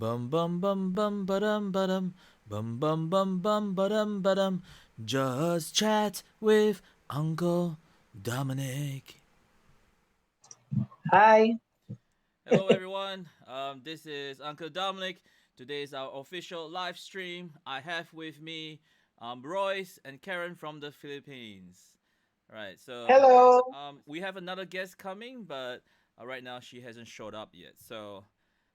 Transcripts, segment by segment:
Bum bum bum bum badum badum. Bum bum bum bum badum badum. Just chat with Uncle Dominic. Hi. Hello, everyone. This is Uncle Dominic. Today is our official live stream. I have with me Royce and Karen from the Philippines. All right, so Hello. we have another guest coming, but right now she hasn't showed up yet. So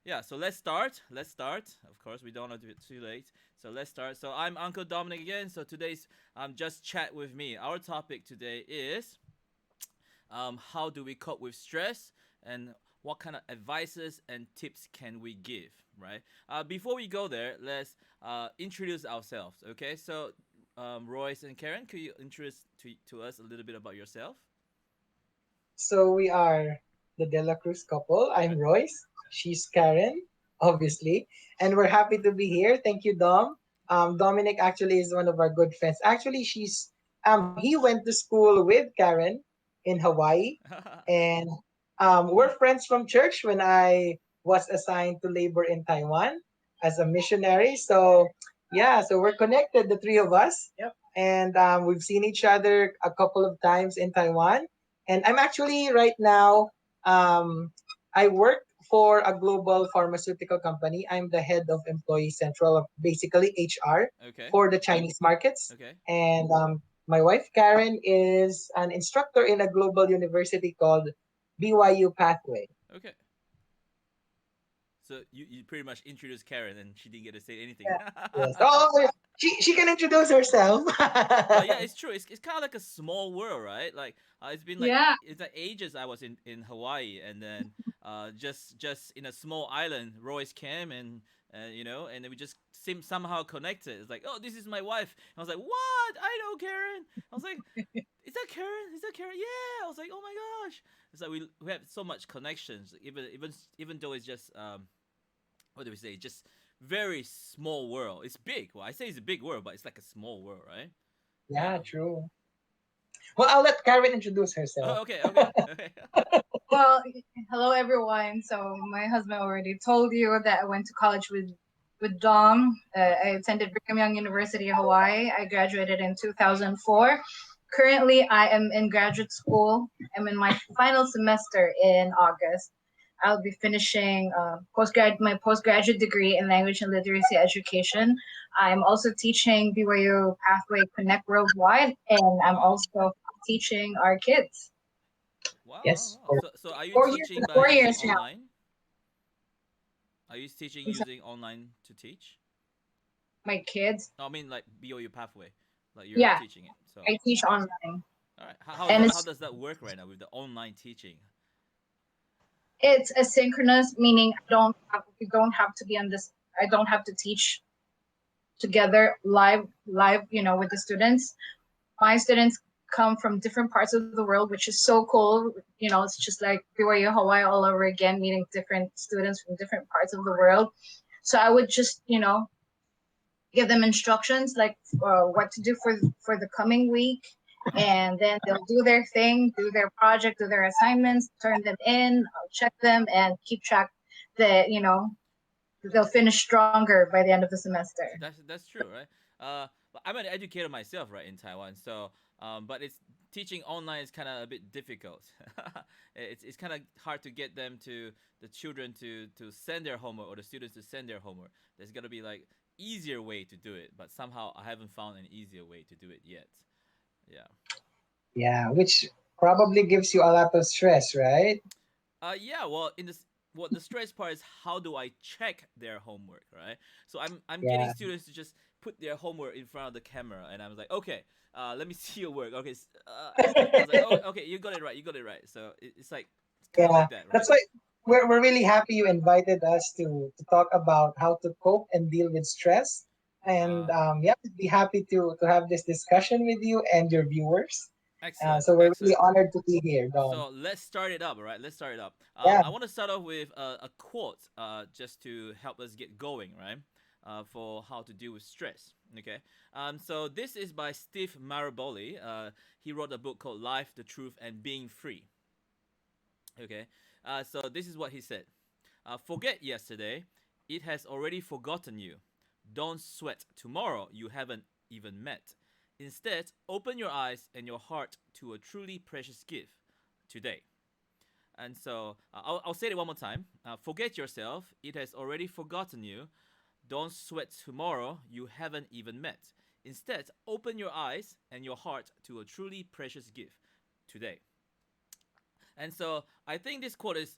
yeah, so let's start. Let's start. Of course, we don't want to do it too late. So let's start. So I'm Uncle Dominic again. So today's just chat with me. Our topic today is how do we cope with stress and what kind of advices and tips can we give, right? Before we go there, let's introduce ourselves, okay? So Royce and Karen, could you introduce to us a little bit about yourself? So we are the De La Cruz couple. All I'm right. Royce. She's Karen, obviously. And we're happy to be here. Thank you, Dom. Dominic actually is one of our good friends. Actually, he went to school with Karen in Hawaii. And we're friends from church when I was assigned to labor in Taiwan as a missionary. So yeah, so we're connected, the three of us. Yep. And we've seen each other a couple of times in Taiwan. And I'm actually right now, I work for a global pharmaceutical company. I'm the head of Employee Central, of basically HR Okay. for the Chinese markets. Okay. And my wife, Karen, is an instructor in a global university called BYU Pathway. Okay. So you pretty much introduced Karen and she didn't get to say anything. Yeah. Yes. Oh, she can introduce herself. Yeah, it's true. It's kind of like a small world, right? Like it's been like Yeah, it's like ages I was in Hawaii, and then just in a small island, Royce came and and then we just seem somehow connected. It's like, oh, this is my wife. And I was like, what? I know Karen. I was like, is that Karen? Is that Karen? Yeah. I was like, oh my gosh. It's like we have so much connections, even though it's just what do we say? Just very small world. It's big. Well, I say it's a big world, but it's like a small world, right? Yeah, Yeah. true. Well, I'll let Karen introduce herself. Oh, okay, okay, okay. well, hello everyone. So my husband already told you that I went to college with Dom. Right. I attended Brigham Young University, Hawaii. I graduated in 2004. Currently, I am in graduate school. I'm in my final semester in August. I'll be finishing my postgraduate degree in language and literacy education. I'm also teaching BYU Pathway Connect Worldwide, and I'm Wow. also teaching our kids. Wow, wow, Yes. wow. So are you 4 years. teaching by 4 using years now. online? Are you teaching using online to teach? My kids. No, I mean like BOU pathway, like you're Yeah, teaching it. So, I teach online, all right, and how it's does that work right now with the online teaching? it's asynchronous, meaning we don't have to be on this. I don't have to teach together live, with the students. My students come from different parts of the world, which is so cool. It's just like BYU Hawaii all over again, meeting different students from different parts of the world. So I would just, give them instructions like what to do for the coming week, and then they'll do their thing, do their project, do their assignments, turn them in, I'll check them, and keep track that they'll finish stronger by the end of the semester. That's true, right? But I'm an educator myself, right, in Taiwan. So, but it's teaching online is kind of a bit difficult. It's kind of hard to get them to the children to send their homework or the students to send their homework. There's gotta be like easier way to do it, but somehow I haven't found an easier way to do it yet. Yeah. Yeah, which probably gives you a lot of stress, right? Yeah. Well, the stress part is how do I check their homework, right? So I'm getting Yeah. students to just put their homework in front of the camera, and I was like, okay, let me see your work. Okay, I was like, oh, okay, you got it right, you got it right. So it's like it's kind of Yeah. like that, That's right? why we're really happy you invited us to talk about how to cope and deal with stress. And yeah, we'd be happy to have this discussion with you and your viewers. Excellent, So we're really excellent. honored to be here, Dom. So let's start it up, all right? Let's start it up. Yeah. I want to start off with a quote, just to help us get going, right? For how to deal with stress. Okay. So this is by Steve Maraboli. He wrote a book called "Life, the Truth, and Being Free." Okay. So this is what he said: Forget yesterday. It has already forgotten you. Don't sweat tomorrow you haven't even met. Instead, open your eyes and your heart to a truly precious gift today. And so I'll say it one more time. Forget yourself. It has already forgotten you. Don't sweat tomorrow you haven't even met. Instead, open your eyes and your heart to a truly precious gift today. And so I think this quote is,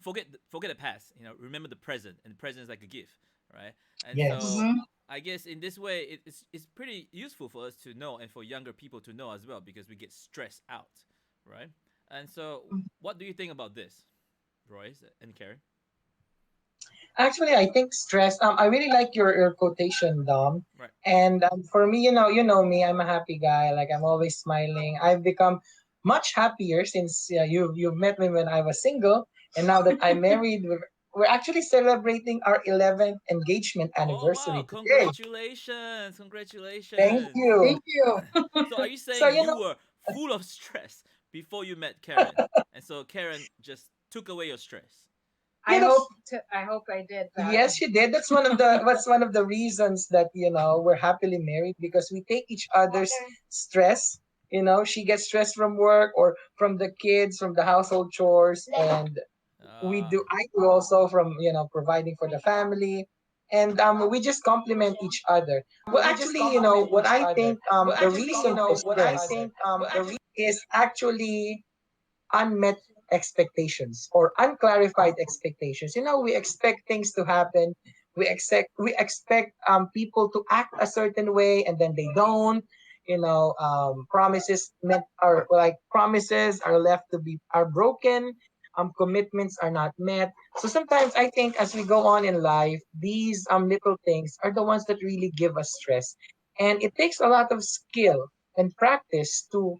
forget the past. Remember the present, and the present is like a gift, right? And so Yes. Mm-hmm. I guess in this way, it's pretty useful for us to know and for younger people to know as well because we get stressed out, right? And so, what do you think about this, Royce and Karen? Actually, I think stress. I really like your quotation, Dom. Right. And for me, you know me. I'm a happy guy. Like I'm always smiling. I've become much happier since you've met me when I was single, and now that I'm married, we're actually celebrating our 11th engagement Oh wow! anniversary today. Congratulations! Thank Congratulations! you. Thank you. So are you So saying you were full of stress before you met Karen, and so Karen just took away your stress? yeah, that's I hope I did that. yes, she did. That's one of the reasons that we're happily married because we take each other's stress. She gets stressed from work or from the kids, from the household chores, and Ah, I do also from providing for the family, and we just complement each other. Well, actually, what I think the reason for stress is actually unmet expectations or unclarified expectations. We expect things to happen. We expect people to act a certain way and then they don't. Promises are left to be are broken. Commitments are not met. So sometimes I think as we go on in life, these little things are the ones that really give us stress, and it takes a lot of skill and practice to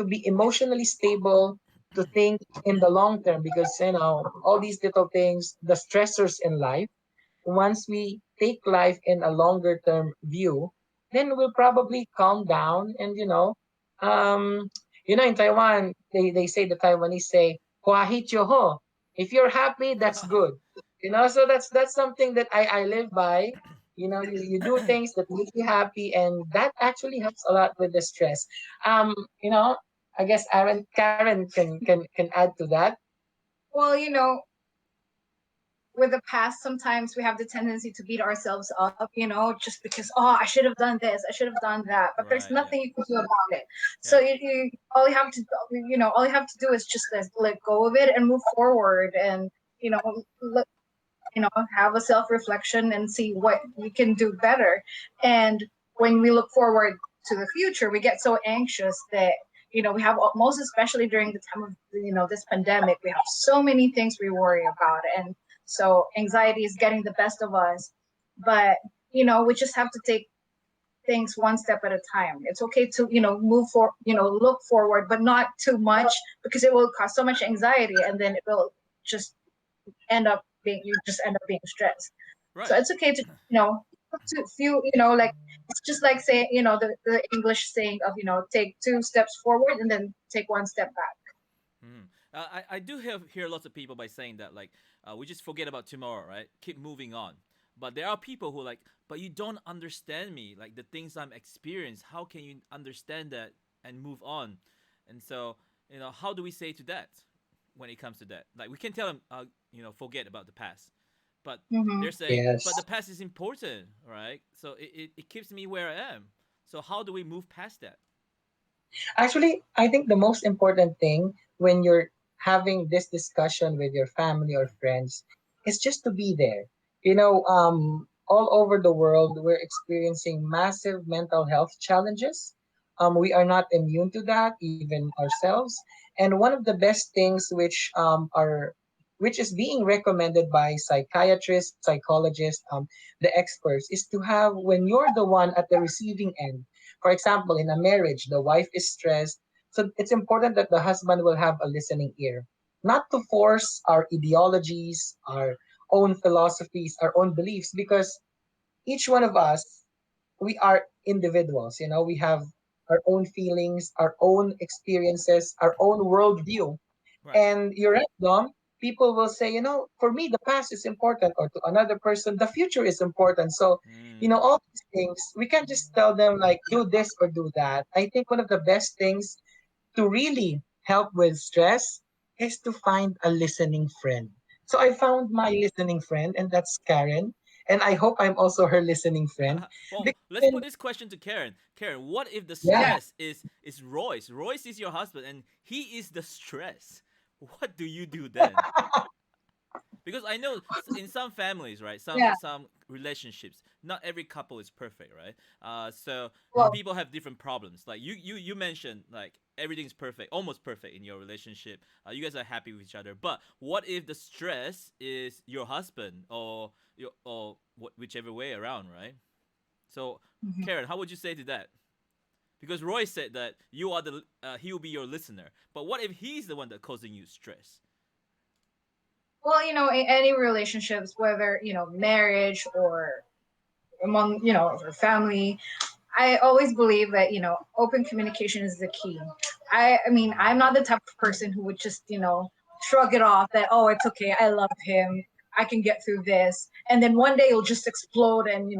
be emotionally stable, to think in the long term, because all these little things, the stressors in life, once we take life in a longer term view, then we'll probably calm down. And um in Taiwan, they say, the Taiwanese say, "Huahit ho." If you're happy, that's good. So that's something that I live by. You do things that make you happy, and that actually helps a lot with the stress. um you know I guess Karen can add to that. Well, with the past, sometimes we have the tendency to beat ourselves up, just because, oh, I should have done this, I should have done that, but there's right. Yeah. nothing you can do about it. So Yeah. all you have to, all you have to do is just let go of it and move forward, and you know, look, have a self reflection and see what we can do better. And when we look forward to the future, we get so anxious that we have, most especially during the time of this pandemic, we have so many things we worry about, and so anxiety is getting the best of us. But we just have to take things one step at a time. It's okay to move for look forward, but not too much, because it will cause so much anxiety, and then it will just end up being stressed. So Right. it's okay to to few like, it's just like saying, the English saying of take two steps forward and then take one step back. Mhm. I do hear lots of people by saying that like we just forget about tomorrow, right? Keep moving on. But there are people who are like, but you don't understand me, like the things I'm experiencing. How can you understand that and move on? And so how do we say to that when it comes to that? Like we can tell them, forget about the past, but Mm-hmm. they're saying, but the Yes. past is important, right? So it keeps me where I am. So how do we move past that? Actually, I think the most important thing when you're having this discussion with your family or friends is just to be there. All over the world, we're experiencing massive mental health challenges. We are not immune to that, even ourselves. And one of the best things which is being recommended by psychiatrists, psychologists, the experts, is to have, when you're the one at the receiving end. For example, in a marriage, the wife is stressed. So it's important that the husband will have a listening ear, not to force our ideologies, our own philosophies, our own beliefs, because each one of us, we are individuals. We have our own feelings, our own experiences, our own worldview. Right. And you're right, Dom. people will say, for me, the past is important, or to another person, the future is important. So, Mm. all these things, we can't just tell them, like, do this or do that. I think one of the best things to really help with stress is to find a listening friend. So I found my listening friend, and that's Karen. And I hope I'm also her listening friend. Well, let's Because, put this question to Karen. Karen, what if the yeah, Yeah. stress is Royce? Royce is your husband, and he is the stress. What do you do then? Because I know in some families, right, Yeah. some relationships, not every couple is perfect, right? So Well, people have different problems. Like you mentioned, like everything's perfect, almost perfect in your relationship. You guys are happy with each other. But what if the stress is your husband, or whichever way around, right? So mhm. Karen, how would you say to that? Because Roy said that you are he will be your listener. But what if he's the one that causing you stress? Well, in any relationships, whether, marriage or among, or family, I always believe that, open communication is the key. I mean, I'm not the type of person who would just, shrug it off that, oh, it's okay, I love him, I can get through this, and then one day you'll just explode and,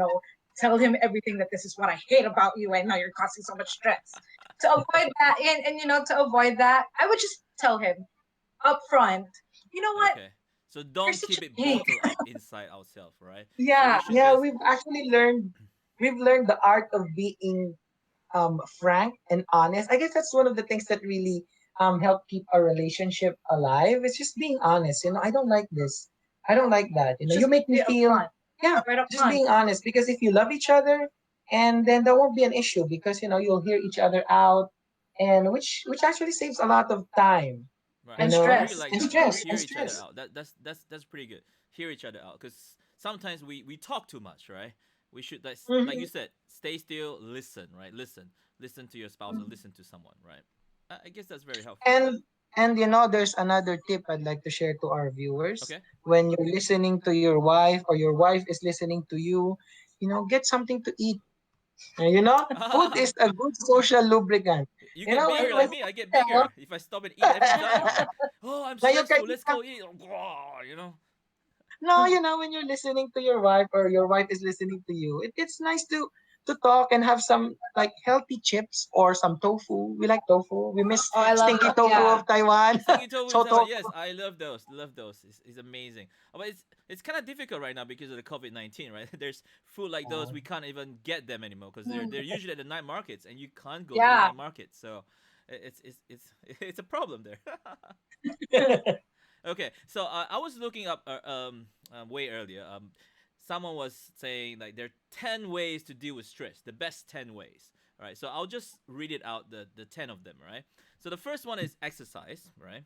tell him everything, that this is what I hate about you, and now you're causing so much stress. To avoid that, and to avoid that, I would just tell him up front, you know what, Okay. So you're don't such keep a it hey. bottled up inside ourselves, right? So we Yeah. should yeah, just we've learned the art of being frank and honest. I guess that's one of the things that really help keep a relationship alive. It's just being honest. I don't like this. I don't like that. You Just make me be feel, upfront, yeah, right up just front. being honest. Because if you love each other, and then there won't be an issue, because you'll hear each other out, and which actually saves a lot of time. right. And I really stress. like And that. Like stress, hear and each other stress. out. That's pretty good. Hear each other out, because sometimes we talk too much, right? We should like you Hmm. said, stay still, listen, right? Listen to your spouse or listen to someone, right? I guess that's very helpful. And there's another tip I'd like to share to our viewers. Okay. When you're listening to your wife, or your wife is listening to you, get something to eat. Food is a good social lubricant. You You get know, bigger when like me. I get Tell. bigger if I stop and eat every time, right? Oh, I'm now you can stressful. Let's go eat. You know. no, when you're listening to your wife, or your wife is listening to you, it's nice to talk and have some, like, healthy chips or some tofu. We like tofu. We miss Oh, I love stinky that. tofu Yeah. of Taiwan. Stinky tofu in So Taiwan. tofu. Yes, I love those. Love those. It's amazing. But it's kind of difficult right now because of the COVID-19, right? There's food like those we can't even get them anymore because they're Mm. usually at the night markets and you can't go to the Yeah. night market. So it's it's a problem there. Okay, so I was looking up way earlier. Someone was saying like there are 10 ways to deal with stress. The best 10 ways. All right, so I'll just read it out the 10 of them. Right. So the first one is exercise. Right.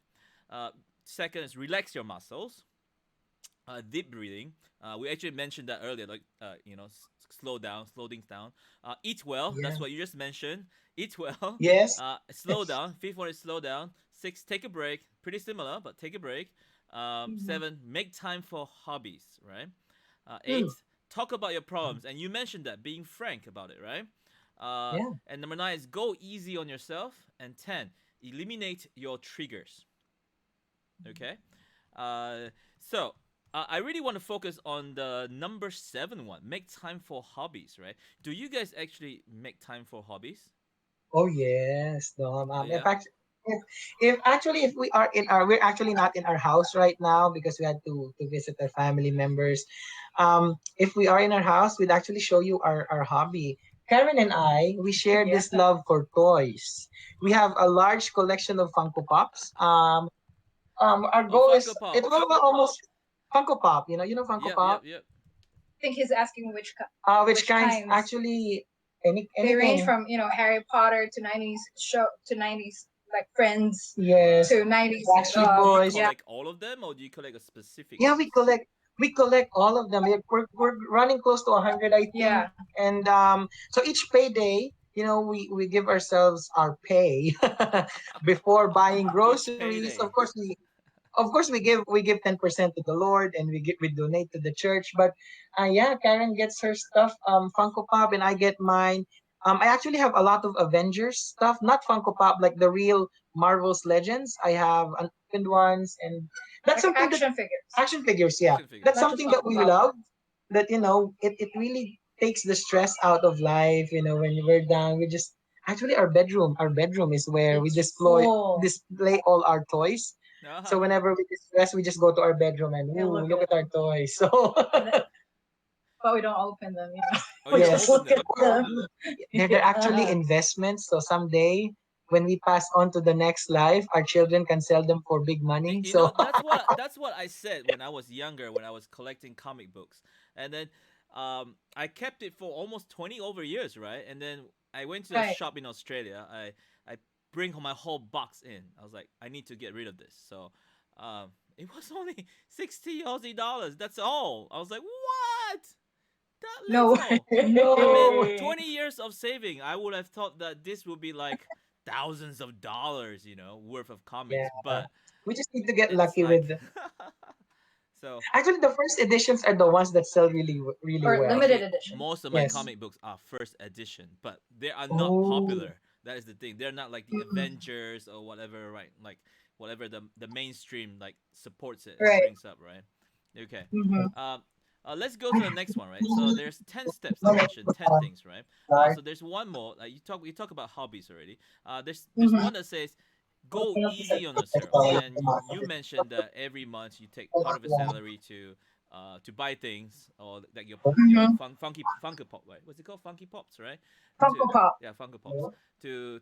Uh, Second is relax your muscles. Deep breathing. We actually mentioned that earlier, like slow things down. Eat well. Yeah. That's what you just mentioned. Eat well. Yes. Slow down. Fifth one is slow down. Six, take a break. Pretty similar, but take a break. Mhm. Seven, make time for hobbies. Right. Hmm. Eight, talk about your problems, and you mentioned that being frank about it, right? Yeah. And number nine is go easy on yourself. And 10, eliminate your triggers. Okay. Uh, so I really want to focus on the number seven one. Make time for hobbies, right? Do you guys actually make time for hobbies? Oh yes. No, Oh in yeah. fact, if we are we're actually not in our house right now, because we had to visit our family members. If we are in our house, we'd actually show you our hobby. Karen and I, we share Yeah. this love for toys. We have a large collection of Funko Pops. Our Oh, goal is, Funko it Pop. will almost Funko Pop. Funko Yep, yep, Pop. yep. I think he's asking Which which kinds? kinds. Actually, They range anything. from, Harry Potter to 90s show to 90s like Friends Yes. Right. to 90s. Backstreet Do you Boys. Yeah. collect all of them or do you collect a specific Yeah, ones? we collect all of them. We're running close to 100, I think. Yeah. And so each payday, we give ourselves our pay before buying Each groceries. Of payday. course, we give 10% to the Lord, and we donate to the church. But yeah, Karen gets her stuff, Funko Pop, and I get mine. I actually have a lot of Avengers stuff, not Funko Pop, like the real Marvel's Legends. I have unopened ones, and that's Like something that action figures, action figures, yeah, Action that's figures. not just something that Funko we Pop. love. That it really takes the stress out of life. When we're down, we just actually our bedroom is where we It's display full. display all our toys. So Ah, whenever we distress, we just go to our bedroom and You ooh, look look at at our them, toys. So and but we don't open them. oh, you We don't just yes, open look at them. them. they're actually investments. So someday when we pass on to the next life, our children can sell them for big money. You know, So that's what I said when I was younger, when I was collecting comic books, and then I kept it for almost 20 over years, right? And then I went to a Right. shop in Australia. I bring my whole box in. I was like, I need to get rid of this. So it was only 60 Aussie dollars. That's all. I was like, what? That No. little? I mean, no, 20 years of saving. I would have thought that this would be like thousands of dollars, worth of yeah, comics, but we just need to get it's lucky like with. so Actually, the first editions are the ones that sell really, really Or well. limited actually edition. most of my Yes. comic books are first edition, but they are not Oh, popular. That is the thing. They're not like the Mhm. Avengers or whatever, right? Like whatever the mainstream like supports it and Right. brings up, right? Okay. Mm-hmm. Um, let's go to the next one, right? So there's 10 steps I mentioned, 10 things, right? So there's one more. Like you talk about hobbies already. There's Mm-hmm. one that says go easy on yourself, and you mentioned that every month you take part of your salary to buy things or like your Mm-hmm. funky Funko Pop, right? What's it called? Funky Pops, right? To Funko Pop. Yeah, Funko Pops. To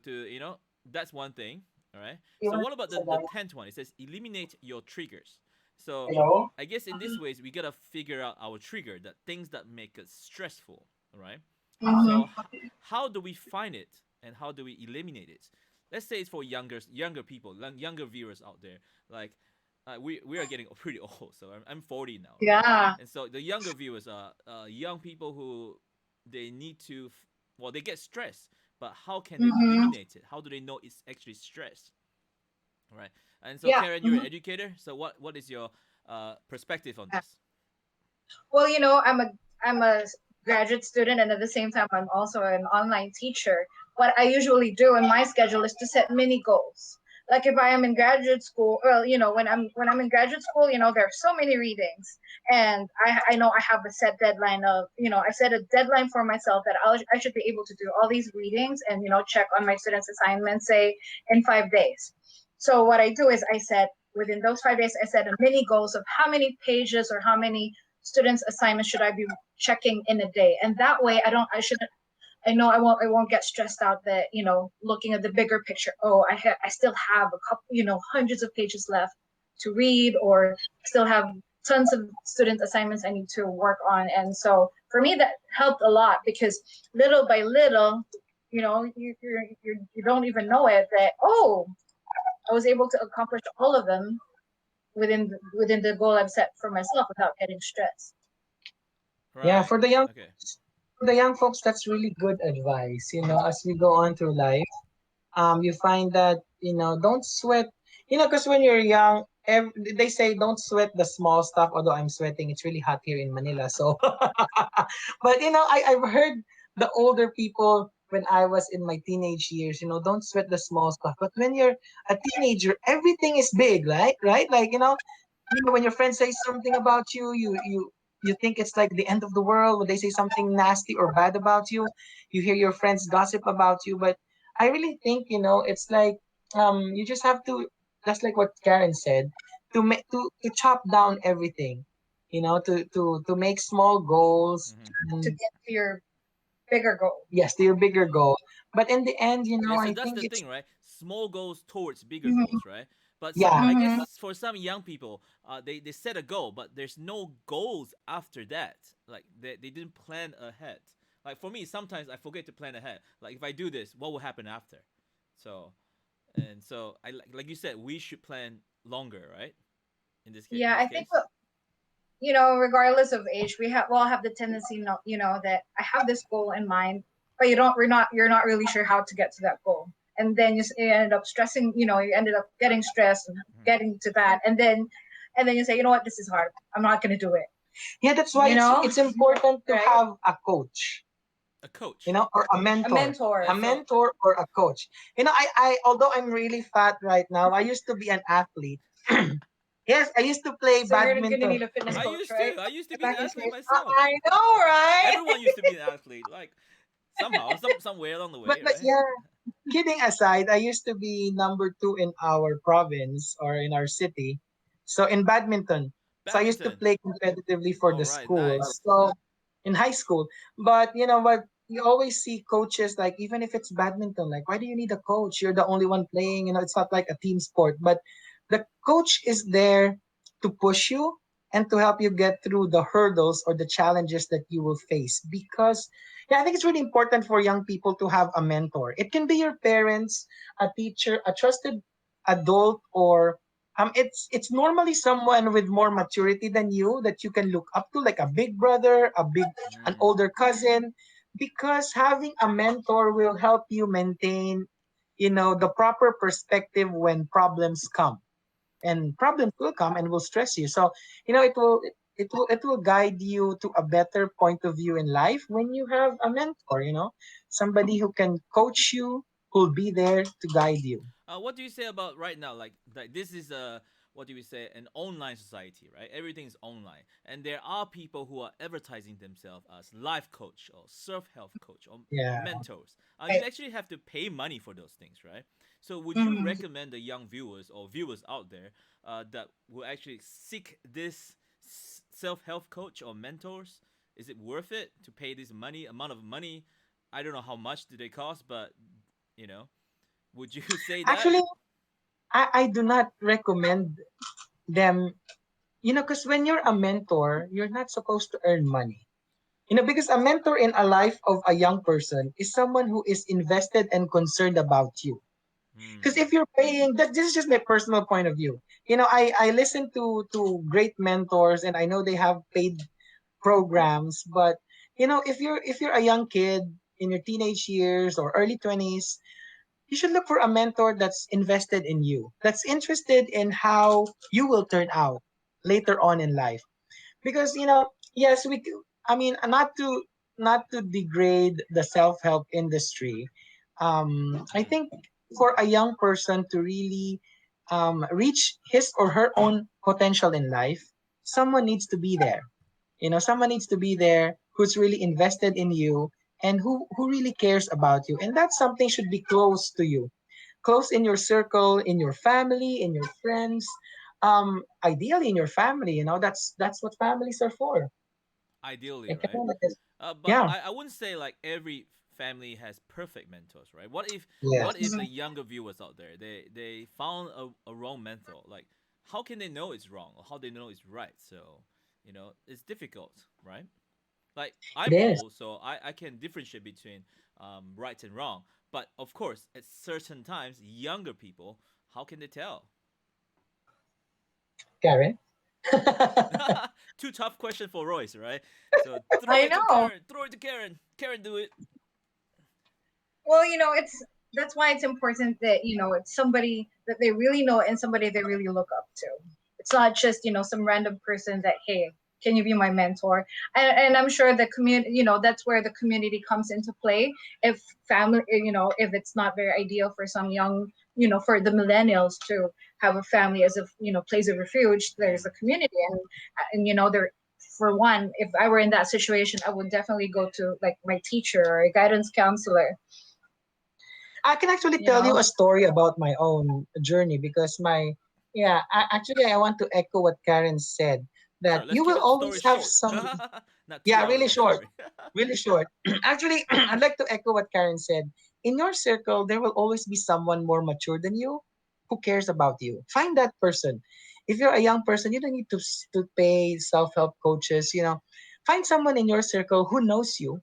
that's one thing. All right. So what about the tenth one? It says eliminate your triggers. So I guess in this ways we gotta figure out our trigger, that things that make us stressful. All right. So Mm-hmm. how do we find it and how do we eliminate it? Let's say it's for younger people, younger viewers out there. Like we are getting pretty old, so I'm 40 now, right? Yeah. And so the younger viewers are young people who they need to well, they get stressed, but how can they Mm-hmm. eliminate it? How do they know it's actually stress? All right. And so Yeah. Karen, you're an Mm-hmm. educator. So what is your perspective on this? Well, I'm a graduate student, and at the same time, I'm also an online teacher. What I usually do in my schedule is to set mini goals. Like if I am in graduate school, well, when I'm in graduate school, there are so many readings, and I know I have a set deadline of, I set a deadline for myself that I should be able to do all these readings and check on my students' assignments, say in 5 days. So what I do is I set within those 5 days, I set a mini goals of how many pages or how many students' assignments should I be checking in a day, and that way I know I won't get stressed out that looking at the bigger picture. Oh, I still have a couple, hundreds of pages left to read, or still have tons of student assignments I need to work on. And so for me that helped a lot, because little by little, you don't even know it that, oh, I was able to accomplish all of them within the goal I've set for myself without getting stressed. yeah. Right. For the young Okay. for the young folks, that's really good advice. As we go on through life, you find that don't sweat. Because when you're young, they say don't sweat the small stuff. Although I'm sweating, it's really hot here in Manila. So, but I've heard the older people when I was in my teenage years. Don't sweat the small stuff. But when you're a teenager, everything is big, right? Right? Like when your friends say something about you, you think it's like the end of the world. When they say something nasty or bad about you hear your friends gossip about you. But I really think it's like you just have to, just like what Karen said, to chop down everything, to make small goals. Mm-hmm. To And get to your bigger goal. yes, to your bigger goal. But in the end, Yeah, so I that's think the it's thing, right? Small goals towards bigger Mm-hmm. goals, right? But yeah. I Mm-hmm. guess for some young people, they set a goal, but there's no goals after that. Like they didn't plan ahead. Like for me, sometimes I forget to plan ahead. Like if I do this, what will happen after? So and so I like you said, we should plan longer, right? In Yeah, this I think case. regardless of age, we all have the tendency, that I have this goal in mind, but you're not really sure how to get to that goal, and then you ended up stressing. You ended up getting stressed and Mhm. getting to that, and then you say, you know what, this is hard. I'm not gonna do it. Yeah, that's why You it's know, it's important to right? have a coach. A you coach. know, or A mentor. a So mentor or a coach. You know, although I'm really fat right now, I used to be an athlete. Yes, I used to play So you're gonna badminton. need a fitness coach, right? I used to be an Back in athlete space. myself. I know, right? Everyone used to be an athlete, like somehow, somewhere along the way, But right? yeah, kidding aside, I used to be number two in our province or in our city. So in badminton. So I used to Badminton. play competitively for All the right, school. nice. So in high school. But you know what? You always see coaches like even if it's badminton, like why do you need a coach? You're the only one playing. You know, it's not like a team sport. But the coach is there to push you and to help you get through the hurdles or the challenges that you will face. Because yeah, I think it's really important for young people to have a mentor. It can be your parents, a teacher, a trusted adult, or it's normally someone with more maturity than you that you can look up to, like a big brother, an Mm, older cousin, because having a mentor will help you maintain, you know, the proper perspective when problems come, and problems will come and will stress you. So you know it will guide you to a better point of view in life when you have a mentor, you know, somebody who can coach you, who'll be there to guide you. what do you say about right now? Like this is a what do we say? An online society, right? Everything is online, and there are people who are advertising themselves as life coach or self health coach or Yeah. mentors. You Right. actually have to pay money for those things, right? So, would you Mhm. recommend the young viewers or viewers out there that will actually seek this self health coach or mentors? Is it worth it to pay this money amount of money? I don't know how much do they cost, but you know, would you say that? Actually, I do not recommend them, you know, because when you're a mentor, you're not supposed to earn money. You know, because a mentor in a life of a young person is someone who is invested and concerned about you. Because Hmm. if you're paying, that this is just my personal point of view. You know, I listen to great mentors, and I know they have paid programs, but you know, if you're a young kid in your teenage years or early 20s, you should look for a mentor that's invested in you, that's interested in how you will turn out later on in life. Because you know, yes, I mean, not to degrade the self-help industry. I Hmm. think for a young person to really reach his or her own potential in life, someone needs to be there. You know, someone needs to be there who's really invested in you and who really cares about you, and that's something should be close to you, close in your circle, in your family, in your friends, ideally in your family. You know, that's what families are for. Ideally, It right? can, But yeah, I wouldn't say like every family has perfect mentors, right? What if yes. the Mhm. younger viewers out there they found a wrong mentor? Like, how can they know it's wrong or how they know it's right? So, it's difficult, right? Like It I'm is. old, so I can differentiate between right and wrong. But of course, at certain times, younger people, how can they tell? Karen. Too tough question for Royce, right? So throw I it to know. Karen. Throw it to Karen. Karen, do it. Well, it's that's why it's important that it's somebody that they really know and somebody they really look up to. It's not just some random person that, hey, can you be my mentor? And I'm sure the community, that's where the community comes into play. If family, if it's not very ideal for some young, for the millennials to have a family as a place of refuge, there's Mm. a community, and there. For one, if I were in that situation, I would definitely go to like my teacher or a guidance counselor. I can actually You tell know, you a story about my own journey because yeah, actually, I want to echo what Karen said, that Sure, let's you keep will it story always have short. some, Not yeah, 2 hour really long short, story. really short. Actually, I'd like to echo what Karen said. In your circle, there will always be someone more mature than you who cares about you. Find that person. If you're a young person, you don't need to pay self-help coaches, you know. Find someone in your circle who knows you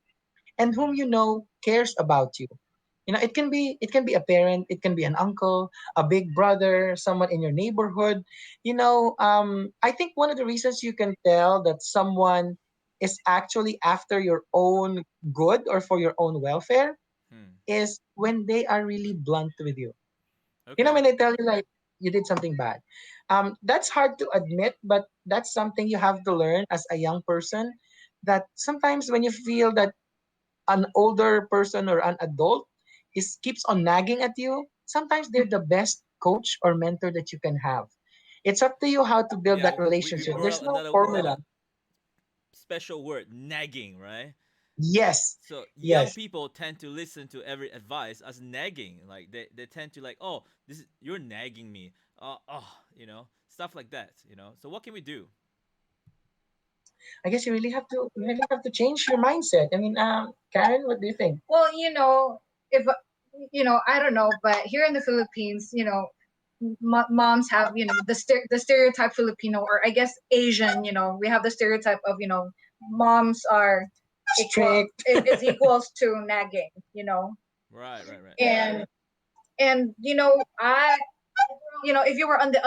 and whom Mm. you know cares about you. You know, it can be a parent, it can be an uncle, a big brother, someone in your neighborhood. You know, I think one of the reasons you can tell that someone is actually after your own good or for your own welfare Hmm. is when they are really blunt with you. You know, Okay. when they tell you like you did something bad. That's hard to admit, but that's something you have to learn as a young person. That sometimes when you feel that an older person or an adult is keeps on nagging at you, sometimes they're the best coach or mentor that you can have. It's up to you how to build Yeah, that we relationship. brought There's up no another formula. special word, nagging, right? Yes, So young yes. people tend to listen to every advice as nagging. Like they tend to like, oh, this is you're nagging me. Stuff like that. So what can we do? I guess you really have to change your mindset. I mean, Karen, what do you think? Well, if I don't know, but here in the Philippines, moms have the stereotype Filipino, or I guess Asian. We have the stereotype of moms are equal Strict. is equals to nagging. Right, right, right. And I if you were on the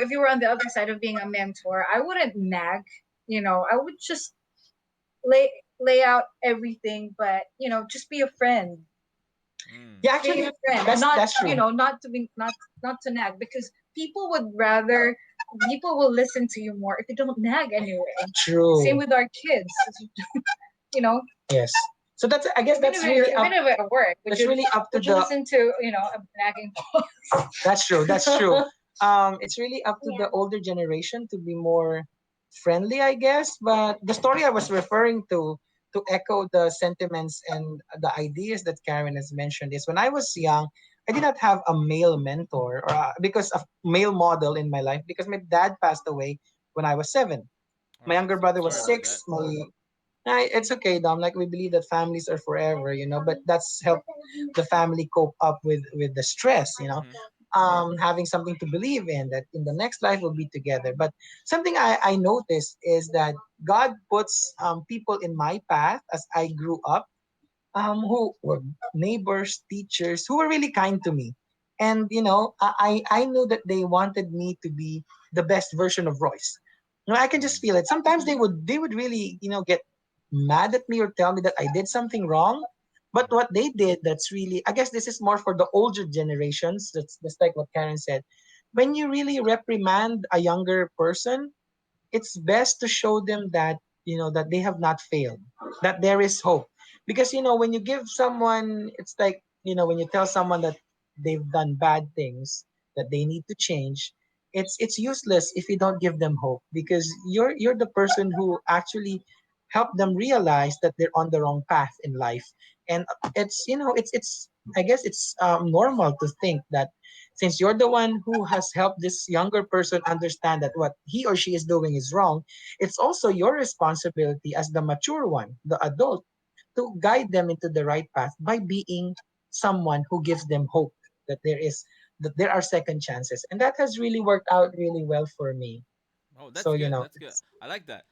if you were on the other side of being a mentor, I wouldn't nag. I would just lay lay out everything, but just be a friend. Mm. Yeah, Being actually, a friend, that's not that's true. not to be not to nag, because people will listen to you more if you don't nag anyway. Same True. with our kids, you know. Yes. So that's, I guess Even if you're even if at work, that's really up to would you the listen to a nagging boss? that's true. That's true. It's really up to the older generation to be more friendly, I guess. But the story I was referring to echo the sentiments and the ideas that Karen has mentioned, is when I was young, I did not have a male mentor, or because of male model in my life, because my dad passed away when I was 7. All My right. younger So brother sorry was about 6. that. It's okay, Dom. Like, we believe that families are forever, but that's helped the family cope up with the stress, Mm-hmm. having something to believe in, that in the next life we'll be together. But something I noticed is that God puts people in my path as I grew up, who were neighbors, teachers, who were really kind to me. And I knew that they wanted me to be the best version of Royce. I can just Mm. feel it. Sometimes they would really get mad at me or tell me that I did something wrong. But Mm-hmm. what they did, that's really, I guess this is more for the older generations. That's just like what Karen said. When you really reprimand a younger person, it's best to show them that that they have not failed, that there is hope. Because when you give someone, it's like, when you tell someone that they've done bad things, that they need to change, it's useless if you don't give them hope, because you're the person who actually helped them realize that they're on the wrong path in life. And it's I guess it's normal to think that, since you're the one who has helped this younger person understand that what he or she is doing is wrong, it's also your responsibility as the mature one, the adult, to guide them into the right path by being someone who gives them hope, that there are second chances. And that has really worked out really well for me. Oh, So, that's good. That's good. I like that.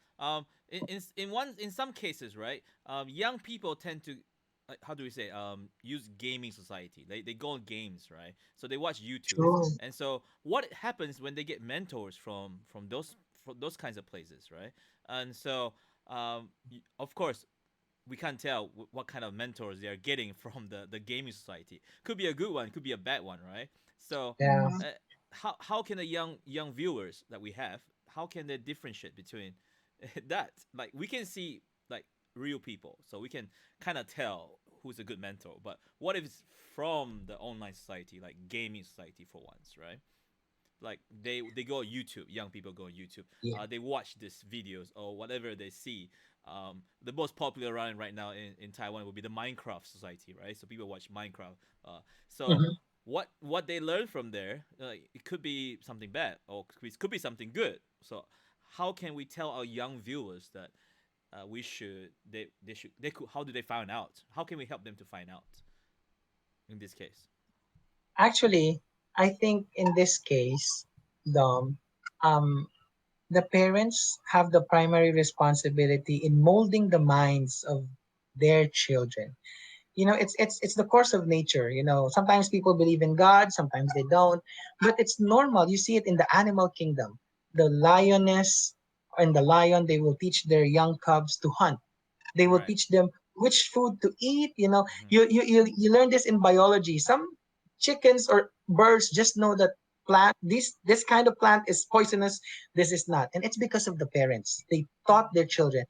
In some cases, right? Young people tend to, how do we say, use gaming society. They go on games, right? So they watch YouTubes, true. and so what happens when they get mentors from those kinds of places, right? And so, of course, we can't tell what kind of mentors they are getting from the gaming society. Could be a good one, could be a bad one, right? So, Yeah. uh, how can the young viewers that we have, how can they differentiate between that? Like we can see like real people, so we can kind of tell who's a good mentor. But what if it's from the online society, like gaming society for once, right? Like they go on YouTube. Young people go on YouTube. Yeah. They watch these videos or whatever they see. The most popular around right now in Taiwan would be the Minecraft society, right? So people watch Minecraft. So Mhm. what they learn from there, it could be something bad or could be something good. So how can we tell our young viewers that we should they should they could how do they find out? How can we help them to find out in this case? Actually, I think in this case, Dom, um, the parents have the primary responsibility in molding the minds of their children. It's the course of nature. Sometimes people believe in God, sometimes they don't, but it's normal. You see it in the animal kingdom. The lioness and the lion, they will teach their young cubs to hunt. They will Right. teach them which food to eat. Mm-hmm. You learn this in biology. Some chickens or birds just know that this kind of plant is poisonous, this is not, and it's because of the parents. They taught their children.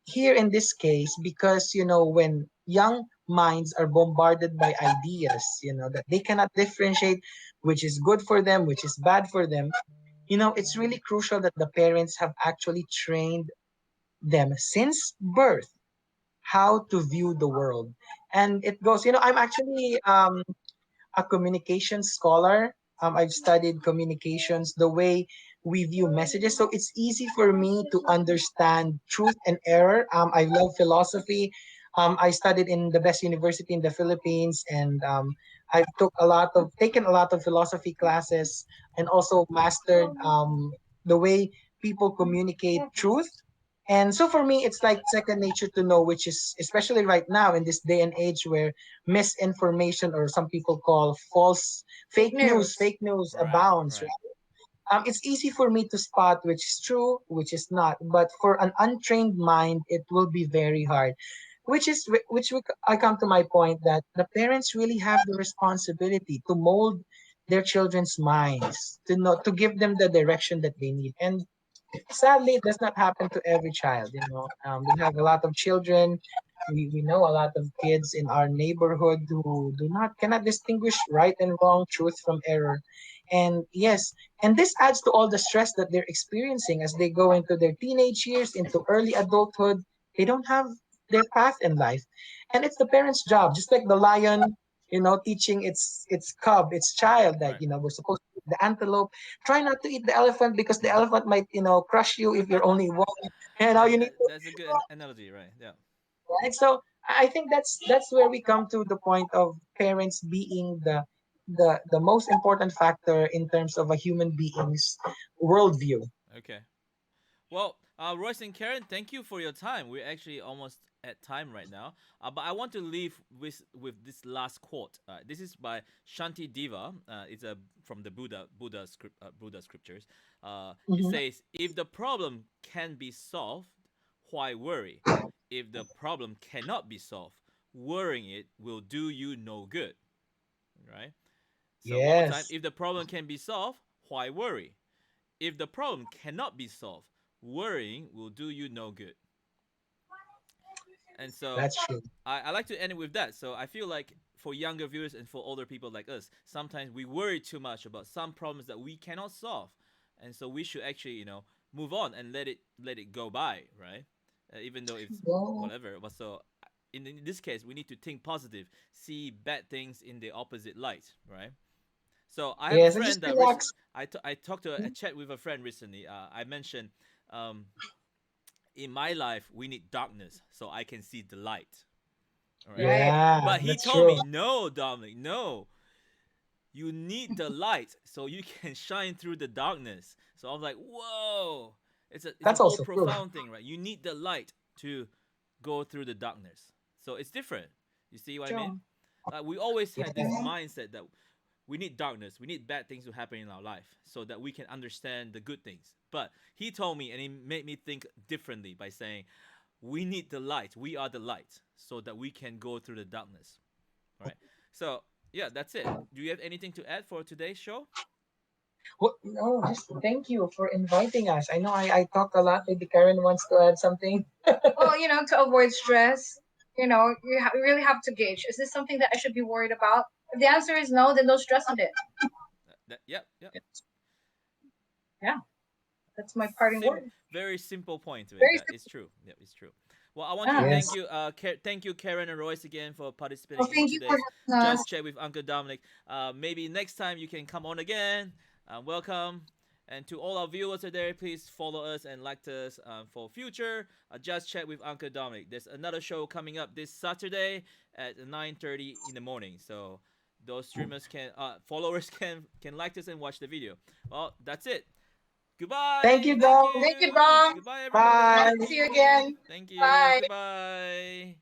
here in this case, because when young minds are bombarded by ideas, that they cannot differentiate which is good for them, which is bad for them, it's really crucial that the parents have actually trained them since birth how to view the world. And it goes, I'm actually a communication scholar. I've studied communications, the way we view messages. So it's easy for me to understand truth and error. I love philosophy. I studied in the best university in the Philippines, and I've taken a lot of philosophy classes, and also mastered the way people communicate truth. And so for me, it's like second nature to know which is, especially right now in this day and age where misinformation, or some people call false Fake news. fake news Right, abounds, right, right? It's easy for me to spot which is true, which is not, but for an untrained mind it will be very hard, I come to my point that the parents really have the responsibility to mold their children's minds, to give them the direction that they need. And sadly, it does not happen to every child. We have a lot of children. We know a lot of kids in our neighborhood who cannot distinguish right and wrong, truth from error. And yes, and this adds to all the stress that they're experiencing as they go into their teenage years, into early adulthood. They don't have their path in life. And it's the parents' job, just like the lion, teaching its cub, its child, that, right. we're supposed to eat the antelope. Try not to eat the elephant because the elephant might, crush you if you're only one. You need to, That's a good analogy, right? Yeah. right? So I think that's where we come to the point of parents being the most important factor in terms of a human being's worldview. Okay. Well, Royce and Karen, thank you for your time. We're actually almost at time right now. But I want to leave with this last quote. This is by Shanti Deva. It's from the Buddha scriptures. It Hmm. says, "If the problem can be solved, why worry? If the problem cannot be solved, worrying it will do you no good." Right. So one more time. Yes, If the problem can be solved, why worry? If the problem cannot be solved, worrying will do you no good. And so that's true. I like to end it with that. So I feel like for younger viewers and for older people like us, sometimes we worry too much about some problems that we cannot solve. And so we should actually, move on and let it go by, right? Even though it's Yeah. whatever. But so in this case, we need to think positive, see bad things in the opposite light, right? So I have a Yes, and just friend that relax. I talked to a chat with a friend recently. I mentioned um, in my life we need darkness so I can see the light. All right, Right. Yeah, but he that's told true. me no, Dominic, no. You need the light so you can shine through the darkness. So I was like, whoa, it's a That's whole also true. profound thing, right? You need the light to go through the darkness. So it's different. You see what I mean? True. Like we always had this Yeah. mindset that we need darkness, we need bad things to happen in our life so that we can understand the good things. But he told me and he made me think differently by saying, we need the light. We are the light so that we can go through the darkness. All right. So, yeah, that's it. Do you have anything to add for today's show? Well, no, just thank you for inviting us. I know I talked a lot. Maybe Karen wants to add something. Well, to avoid stress, you really have to gauge, is this something that I should be worried about? If the answer is no, then don't stress on it. Yep, yep. Yeah, that's my parting Sim- word. Very simple point to it. Very That simple. it's true. Yep, it's true. Well, I want to Yeah. thank Yes. you, thank you, Karen and Royce, again for Well, participating in thank you for today's having us. Just Chat with Uncle Dominic. Maybe next time you can come on again. Welcome. And to all our viewers out there, please follow us and like us for future Just Chat with Uncle Dominic. There's another show coming up this Saturday at 9:30 in the morning. So those streamers followers can like us and watch the video. Well, that's it. Thank Goodbye. you, Thank Dom. Thank you, you. Dom. Goodbye, Hope Bye. to see you everybody. again. Thank you. Bye. Goodbye.